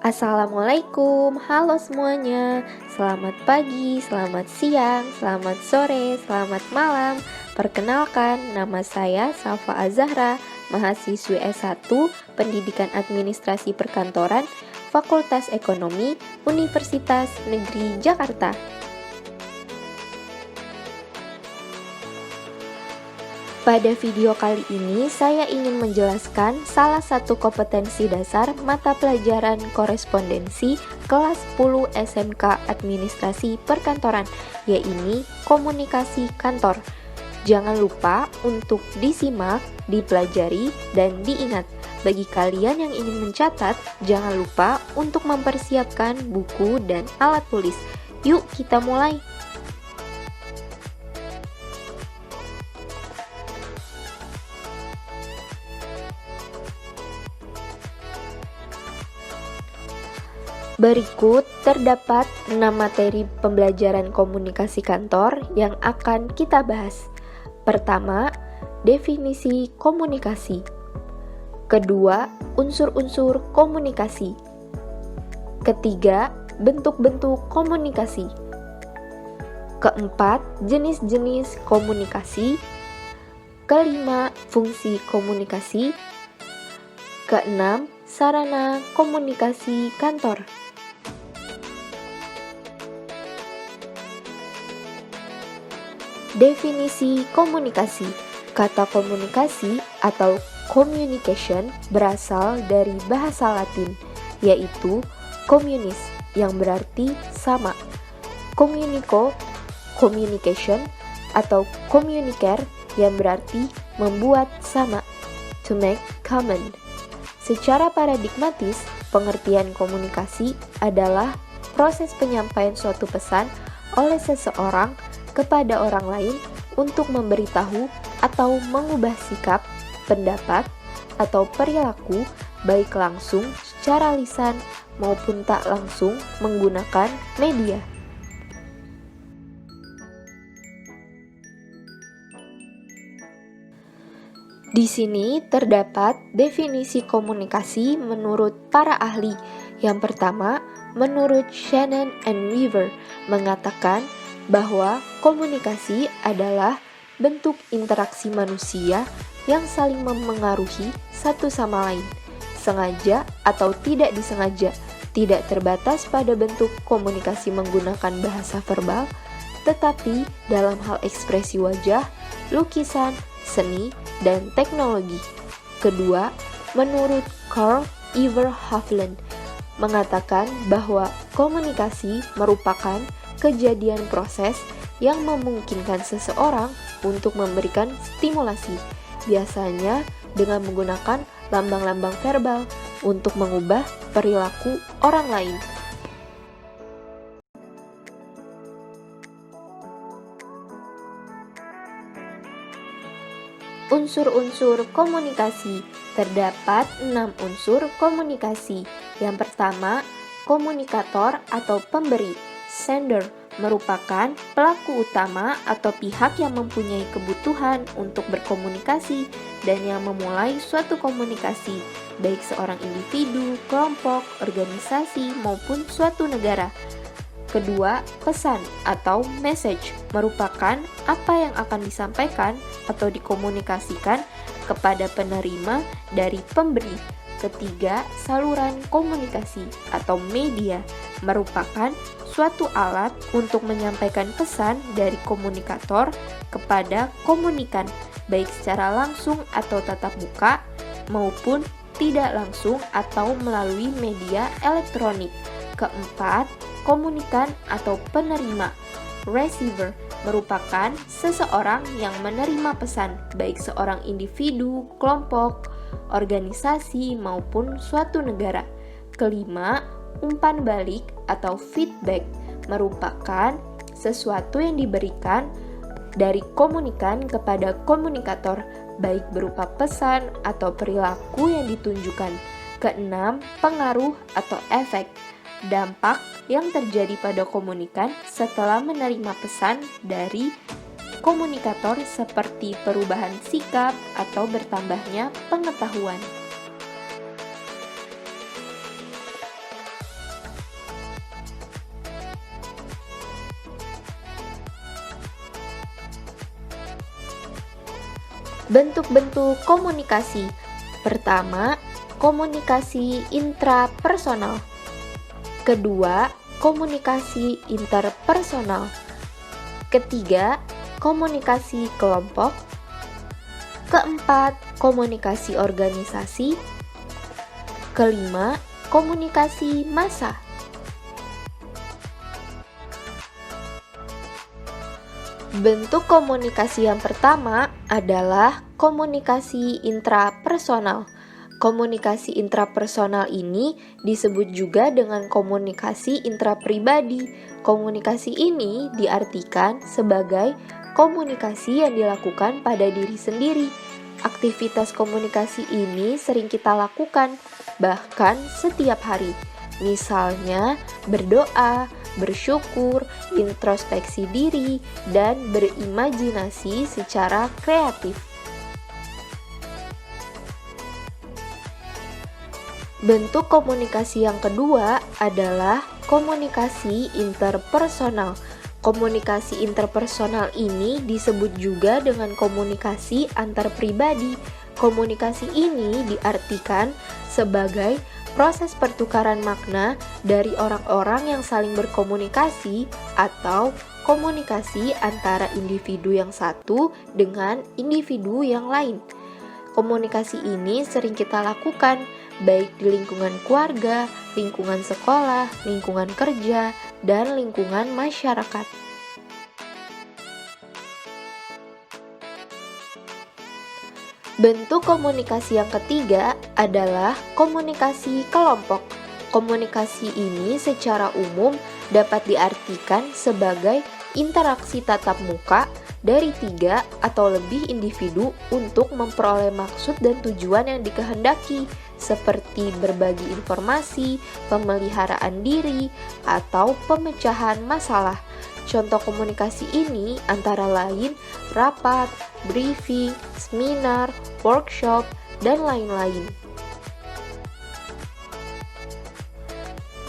Assalamualaikum, halo semuanya. Selamat pagi, selamat siang, selamat sore, selamat malam. Perkenalkan, nama saya Safa Azahra, mahasiswi S1 Pendidikan Administrasi Perkantoran, Fakultas Ekonomi, Universitas Negeri Jakarta. Pada video kali ini, saya ingin menjelaskan salah satu kompetensi dasar mata pelajaran korespondensi kelas 10 SMK Administrasi Perkantoran, yaitu komunikasi kantor. Jangan lupa untuk disimak, dipelajari, dan diingat. Bagi kalian yang ingin mencatat, jangan lupa untuk mempersiapkan buku dan alat tulis. Yuk kita mulai! Berikut terdapat 6 materi pembelajaran komunikasi kantor yang akan kita bahas. Pertama, definisi komunikasi. Kedua, unsur-unsur komunikasi. Ketiga, bentuk-bentuk komunikasi. Keempat, jenis-jenis komunikasi. Kelima, fungsi komunikasi. Keenam, sarana komunikasi kantor. Definisi komunikasi. Kata komunikasi atau communication berasal dari bahasa Latin, yaitu communis yang berarti sama. Communico, communication, atau communicare yang berarti membuat sama, to make common. Secara paradigmatis, pengertian komunikasi adalah proses penyampaian suatu pesan oleh seseorang kepada orang lain untuk memberitahu atau mengubah sikap, pendapat, atau perilaku baik langsung secara lisan maupun tak langsung menggunakan media. Di sini terdapat definisi komunikasi menurut para ahli. Yang pertama, menurut Shannon and Weaver mengatakan bahwa komunikasi adalah bentuk interaksi manusia yang saling memengaruhi satu sama lain, sengaja atau tidak disengaja, tidak terbatas pada bentuk komunikasi menggunakan bahasa verbal, tetapi dalam hal ekspresi wajah, lukisan, seni, dan teknologi. Kedua, menurut Karl Iver Haviland mengatakan bahwa komunikasi merupakan kejadian proses yang memungkinkan seseorang untuk memberikan stimulasi, biasanya dengan menggunakan lambang-lambang verbal untuk mengubah perilaku orang lain. Unsur-unsur komunikasi. Terdapat 6 unsur komunikasi. Yang pertama, komunikator atau pemberi. Sender merupakan pelaku utama atau pihak yang mempunyai kebutuhan untuk berkomunikasi dan yang memulai suatu komunikasi, baik seorang individu, kelompok, organisasi, maupun suatu negara. Kedua, pesan atau message merupakan apa yang akan disampaikan atau dikomunikasikan kepada penerima dari pemberi. Ketiga, saluran komunikasi atau media merupakan suatu alat untuk menyampaikan pesan dari komunikator kepada komunikan, baik secara langsung atau tatap muka maupun tidak langsung atau melalui media elektronik. Keempat, komunikan atau penerima. Receiver merupakan seseorang yang menerima pesan, baik seorang individu, kelompok, organisasi, maupun suatu negara. Kelima, umpan balik atau feedback merupakan sesuatu yang diberikan dari komunikan kepada komunikator, baik berupa pesan atau perilaku yang ditunjukkan. Keenam, pengaruh atau efek. Dampak yang terjadi pada komunikan setelah menerima pesan dari komunikator seperti perubahan sikap atau bertambahnya pengetahuan. Bentuk-bentuk komunikasi. Pertama, komunikasi intrapersonal. Kedua, komunikasi interpersonal. Ketiga, komunikasi kelompok. Keempat, komunikasi organisasi. Kelima, komunikasi massa. Bentuk komunikasi yang pertama adalah komunikasi intrapersonal. Komunikasi intrapersonal ini disebut juga dengan komunikasi intrapribadi. Komunikasi ini diartikan sebagai komunikasi yang dilakukan pada diri sendiri. Aktivitas komunikasi ini sering kita lakukan, bahkan setiap hari. Misalnya, berdoa, bersyukur, introspeksi diri, dan berimajinasi secara kreatif. Bentuk komunikasi yang kedua adalah komunikasi interpersonal. Komunikasi interpersonal ini disebut juga dengan komunikasi antar pribadi. Komunikasi ini diartikan sebagai proses pertukaran makna dari orang-orang yang saling berkomunikasi atau komunikasi antara individu yang satu dengan individu yang lain. Komunikasi ini sering kita lakukan baik di lingkungan keluarga, lingkungan sekolah, lingkungan kerja, dan lingkungan masyarakat. Bentuk komunikasi yang ketiga adalah komunikasi kelompok. Komunikasi ini secara umum dapat diartikan sebagai interaksi tatap muka dari 3 atau lebih individu untuk memperoleh maksud dan tujuan yang dikehendaki, seperti berbagi informasi, pemeliharaan diri, atau pemecahan masalah. Contoh komunikasi ini antara lain rapat, briefing, seminar, workshop, dan lain-lain.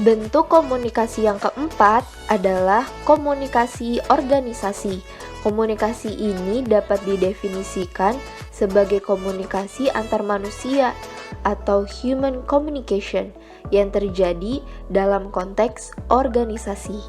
Bentuk komunikasi yang keempat adalah komunikasi organisasi. Komunikasi ini dapat didefinisikan sebagai komunikasi antar manusia atau human communication yang terjadi dalam konteks organisasi.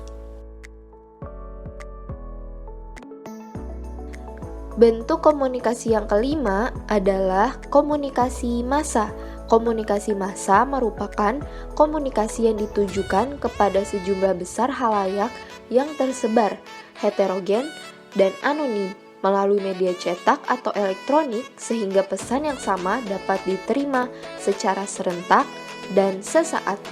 Bentuk komunikasi yang kelima adalah komunikasi massa. Komunikasi massa merupakan komunikasi yang ditujukan kepada sejumlah besar halayak yang tersebar, heterogen, dan anonim melalui media cetak atau elektronik sehingga pesan yang sama dapat diterima secara serentak dan sesaat.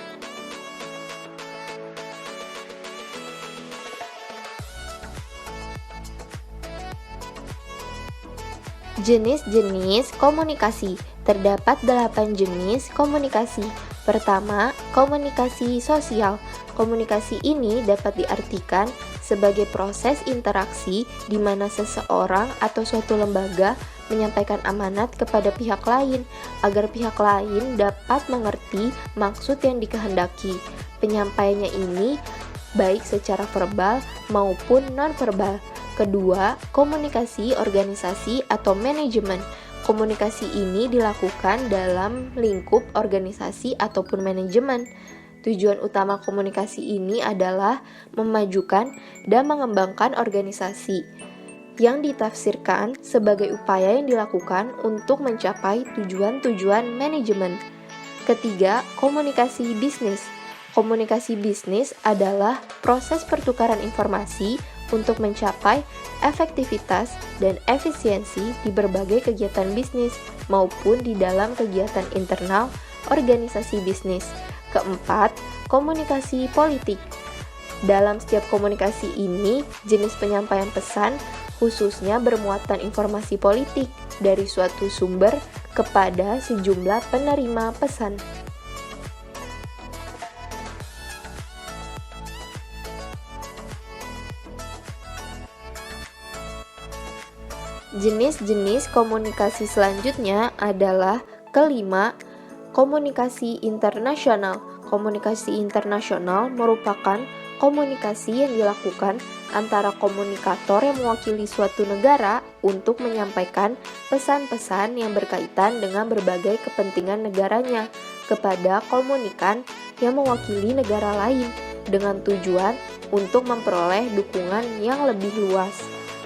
Jenis-jenis komunikasi. Terdapat 8 jenis komunikasi. Pertama, komunikasi sosial. Komunikasi ini dapat diartikan sebagai proses interaksi di mana seseorang atau suatu lembaga menyampaikan amanat kepada pihak lain agar pihak lain dapat mengerti maksud yang dikehendaki. Penyampaiannya ini baik secara verbal maupun non-verbal. Kedua, komunikasi organisasi atau manajemen. Komunikasi ini dilakukan dalam lingkup organisasi ataupun manajemen. Tujuan utama komunikasi ini adalah memajukan dan mengembangkan organisasi, yang ditafsirkan sebagai upaya yang dilakukan untuk mencapai tujuan-tujuan manajemen. Ketiga, komunikasi bisnis. Komunikasi bisnis adalah proses pertukaran informasi untuk mencapai efektivitas dan efisiensi di berbagai kegiatan bisnis maupun di dalam kegiatan internal organisasi bisnis. Keempat, komunikasi politik. Dalam setiap komunikasi ini, jenis penyampaian pesan khususnya bermuatan informasi politik dari suatu sumber kepada sejumlah penerima pesan. Jenis-jenis komunikasi selanjutnya adalah kelima, komunikasi internasional. Komunikasi internasional merupakan komunikasi yang dilakukan antara komunikator yang mewakili suatu negara untuk menyampaikan pesan-pesan yang berkaitan dengan berbagai kepentingan negaranya kepada komunikan yang mewakili negara lain dengan tujuan untuk memperoleh dukungan yang lebih luas.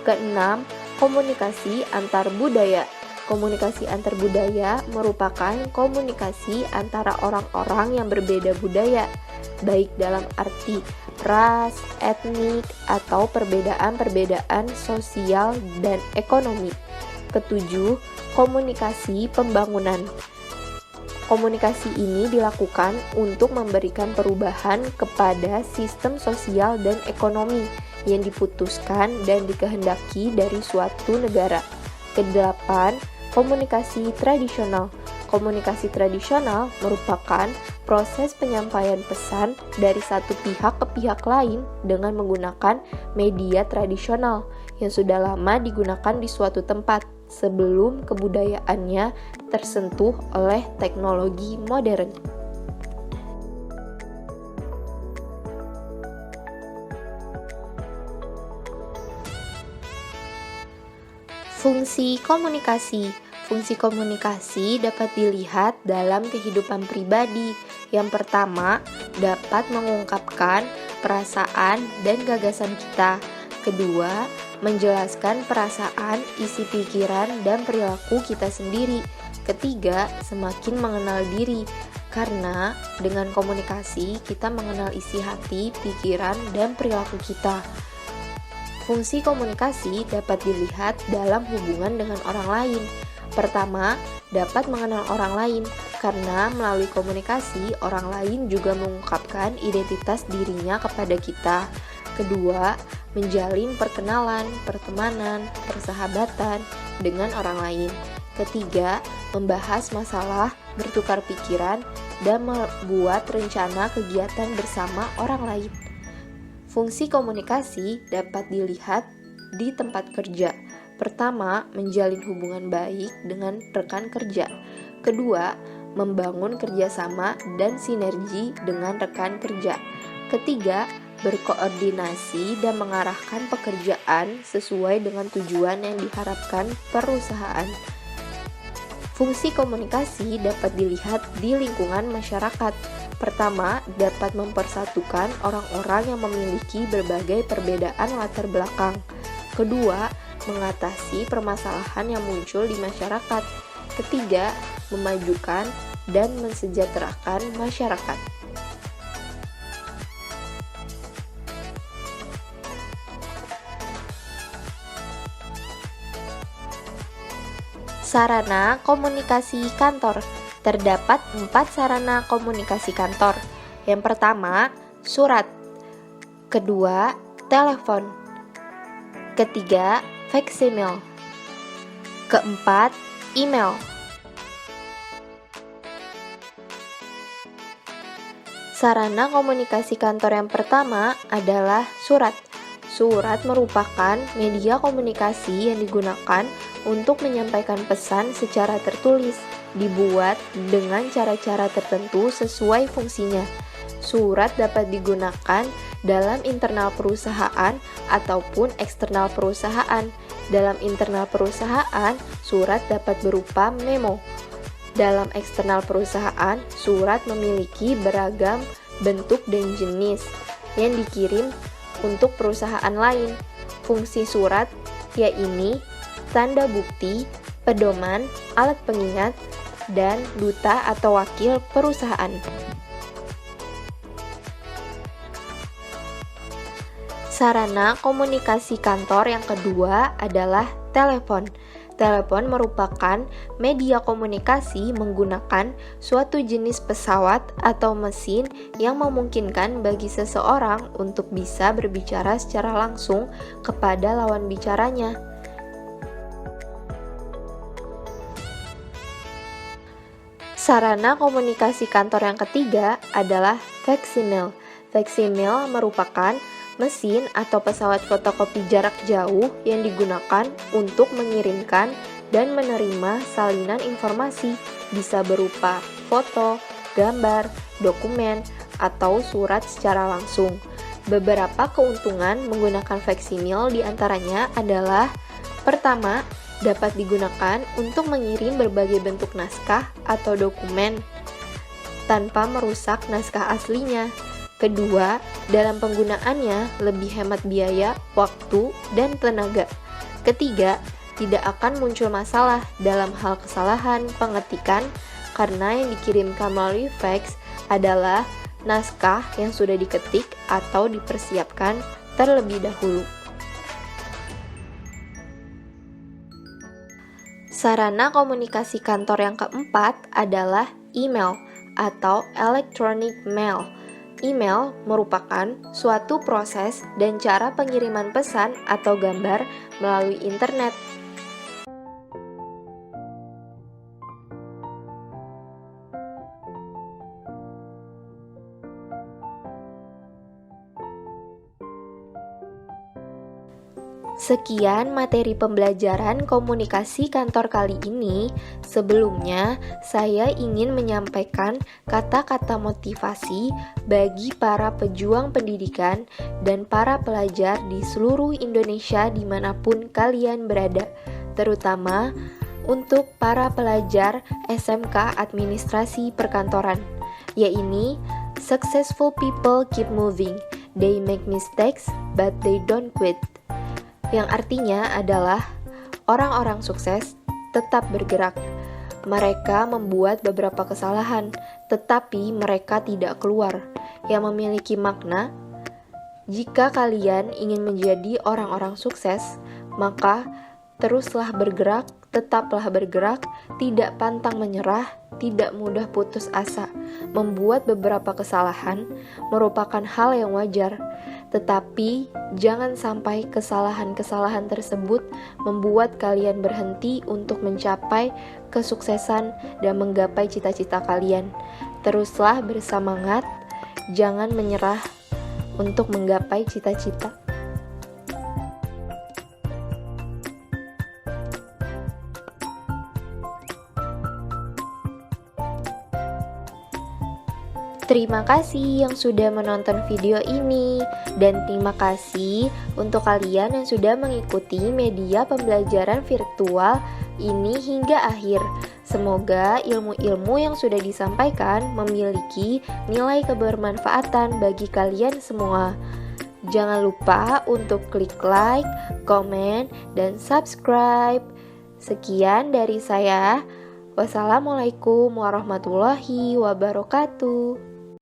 Keenam, komunikasi antar budaya. Komunikasi antar budaya merupakan komunikasi antara orang-orang yang berbeda budaya, baik dalam arti ras, etnik, atau perbedaan-perbedaan sosial dan ekonomi. Ketujuh, komunikasi pembangunan. Komunikasi ini dilakukan untuk memberikan perubahan kepada sistem sosial dan ekonomi yang diputuskan dan dikehendaki dari suatu negara. Kedelapan, komunikasi tradisional. Komunikasi tradisional merupakan proses penyampaian pesan dari satu pihak ke pihak lain dengan menggunakan media tradisional yang sudah lama digunakan di suatu tempat sebelum kebudayaannya tersentuh oleh teknologi modern. Fungsi komunikasi. Fungsi komunikasi dapat dilihat dalam kehidupan pribadi. Yang pertama, dapat mengungkapkan perasaan dan gagasan kita. Kedua, menjelaskan perasaan, isi pikiran, dan perilaku kita sendiri. Ketiga, semakin mengenal diri. Karena dengan komunikasi, kita mengenal isi hati, pikiran, dan perilaku kita. Fungsi komunikasi dapat dilihat dalam hubungan dengan orang lain. Pertama, dapat mengenal orang lain, karena melalui komunikasi, orang lain juga mengungkapkan identitas dirinya kepada kita. Kedua, menjalin perkenalan, pertemanan, persahabatan dengan orang lain. Ketiga, membahas masalah, bertukar pikiran, dan membuat rencana kegiatan bersama orang lain. Fungsi komunikasi dapat dilihat di tempat kerja. Pertama, menjalin hubungan baik dengan rekan kerja. Kedua, membangun kerjasama dan sinergi dengan rekan kerja. Ketiga, berkoordinasi dan mengarahkan pekerjaan sesuai dengan tujuan yang diharapkan perusahaan. Fungsi komunikasi dapat dilihat di lingkungan masyarakat. Pertama, dapat mempersatukan orang-orang yang memiliki berbagai perbedaan latar belakang. Kedua, mengatasi permasalahan yang muncul di masyarakat. Ketiga, memajukan dan mensejahterakan masyarakat. Sarana komunikasi kantor. Terdapat 4 sarana komunikasi kantor. Yang pertama, surat. Kedua, telepon. Ketiga, faksimil. Keempat, email. Sarana komunikasi kantor yang pertama adalah surat. Surat merupakan media komunikasi yang digunakan untuk menyampaikan pesan secara tertulis, dibuat dengan cara-cara tertentu sesuai fungsinya. Surat dapat digunakan dalam internal perusahaan ataupun eksternal perusahaan. Dalam internal perusahaan, surat dapat berupa memo. Dalam eksternal perusahaan, surat memiliki beragam bentuk dan jenis yang dikirim untuk perusahaan lain. Fungsi surat yaitu tanda bukti, pedoman, alat pengingat, dan duta atau wakil perusahaan. Sarana komunikasi kantor yang kedua adalah telepon. Telepon merupakan media komunikasi menggunakan suatu jenis pesawat atau mesin yang memungkinkan bagi seseorang untuk bisa berbicara secara langsung kepada lawan bicaranya. Sarana komunikasi kantor yang ketiga adalah faksimil. Faksimil merupakan mesin atau pesawat fotokopi jarak jauh yang digunakan untuk mengirimkan dan menerima salinan informasi, bisa berupa foto, gambar, dokumen, atau surat secara langsung. Beberapa keuntungan menggunakan faksimil diantaranya adalah: pertama, dapat digunakan untuk mengirim berbagai bentuk naskah atau dokumen tanpa merusak naskah aslinya. Kedua, dalam penggunaannya lebih hemat biaya, waktu, dan tenaga. Ketiga, tidak akan muncul masalah dalam hal kesalahan pengetikan karena yang dikirimkan melalui fax adalah naskah yang sudah diketik atau dipersiapkan terlebih dahulu. Sarana komunikasi kantor yang keempat adalah email atau electronic mail. Email merupakan suatu proses dan cara pengiriman pesan atau gambar melalui internet. Sekian materi pembelajaran komunikasi kantor kali ini. Sebelumnya, saya ingin menyampaikan kata-kata motivasi bagi para pejuang pendidikan dan para pelajar di seluruh Indonesia dimanapun kalian berada, terutama untuk para pelajar SMK Administrasi Perkantoran, yaitu successful people keep moving, they make mistakes but they don't quit. Yang artinya adalah orang-orang sukses tetap bergerak. Mereka membuat beberapa kesalahan, tetapi mereka tidak keluar. Yang memiliki makna, jika kalian ingin menjadi orang-orang sukses, maka teruslah bergerak, tetaplah bergerak, tidak pantang menyerah, tidak mudah putus asa. Membuat beberapa kesalahan merupakan hal yang wajar, tetapi jangan sampai kesalahan-kesalahan tersebut membuat kalian berhenti untuk mencapai kesuksesan dan menggapai cita-cita kalian. Teruslah bersemangat, jangan menyerah untuk menggapai cita-cita. Terima kasih yang sudah menonton video ini, dan terima kasih untuk kalian yang sudah mengikuti media pembelajaran virtual ini hingga akhir. Semoga ilmu-ilmu yang sudah disampaikan memiliki nilai kebermanfaatan bagi kalian semua. Jangan lupa untuk klik like, komen, dan subscribe. Sekian dari saya. Wassalamualaikum warahmatullahi wabarakatuh.